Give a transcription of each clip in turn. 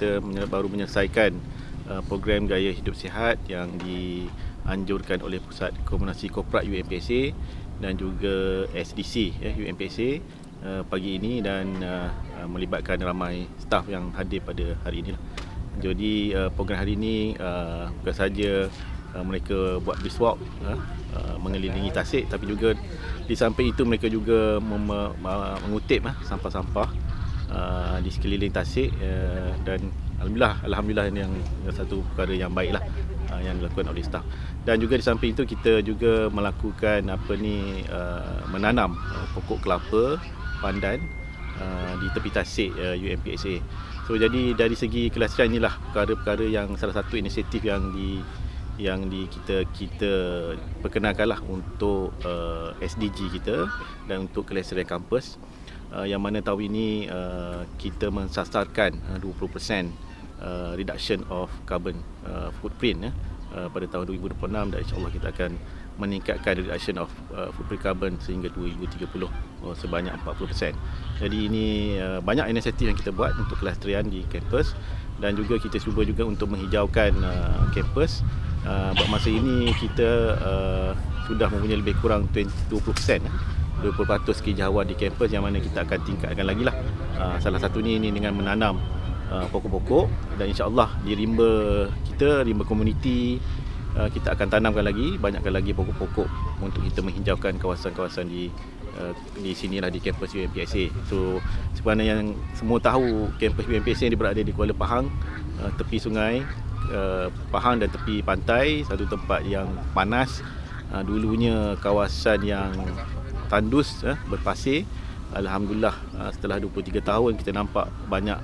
kita baru menyelesaikan program gaya hidup sihat yang dianjurkan oleh Pusat Komunikasi Korporat UMPSA dan juga SDC UMPSA pagi ini, dan melibatkan ramai staf yang hadir pada hari ini. Jadi program hari ini bukan saja mereka buat brisk walk mengelilingi tasik, tapi juga di samping itu mereka juga mengutip sampah-sampah di sekeliling tasik, dan alhamdulillah ini yang satu perkara yang baiklah yang dilakukan oleh staf. Dan juga di samping itu kita juga melakukan menanam pokok kelapa pandan di tepi tasik UMPSA. So jadi dari segi kelestarian inilah perkara-perkara yang salah satu inisiatif yang kita perkenalkanlah untuk SDG kita dan untuk kelestarian kampus, yang mana tahun ini kita mensasarkan 20% reduction of carbon footprint pada tahun 2026, dan insyaAllah kita akan meningkatkan reduction of footprint carbon sehingga 2030 sebanyak 40%. Jadi ini banyak inisiatif yang kita buat untuk kelestarian di kampus, dan juga kita cuba juga untuk menghijaukan kampus. Buat masa ini kita sudah mempunyai lebih kurang 20% kehijauan di kampus, yang mana kita akan tingkatkan lagi lah. Salah satu ini dengan menanam pokok-pokok, dan insyaAllah di rimba kita, rimba komuniti, kita akan tanamkan lagi, banyakkan lagi pokok-pokok untuk kita menghijaukan kawasan-kawasan di sinilah di kampus UMPSA. So sebenarnya yang semua tahu, kampus UMPSA ini berada di Kuala Pahang, tepi sungai Pahang dan tepi pantai, satu tempat yang panas, dulunya kawasan yang tandus, berpasir. Alhamdulillah setelah 23 tahun kita nampak banyak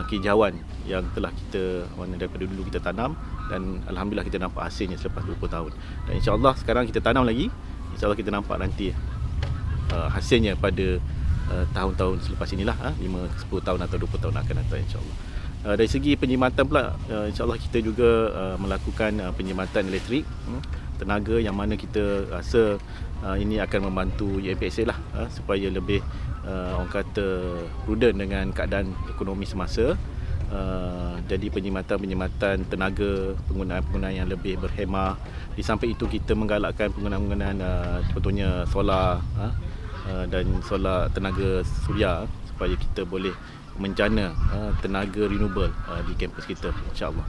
kehijauan yang telah kita daripada dulu kita tanam, dan alhamdulillah kita nampak hasilnya selepas 20 tahun. Dan insya-Allah sekarang kita tanam lagi, insya-Allah kita nampak nanti hasilnya pada tahun-tahun selepas inilah, 5-10 tahun atau 20 tahun akan datang insya-Allah. Dari segi penyematan pula, insya-Allah kita juga melakukan penyematan elektrik tenaga, yang mana kita rasa ini akan membantu UMPSA lah, supaya lebih orang kata prudent dengan keadaan ekonomi semasa. Jadi penyematan tenaga, penggunaan yang lebih berhemah. Di samping itu kita menggalakkan penggunaan contohnya solar dan solar tenaga suria, supaya kita boleh menjana tenaga renewable di kampus kita insya-Allah.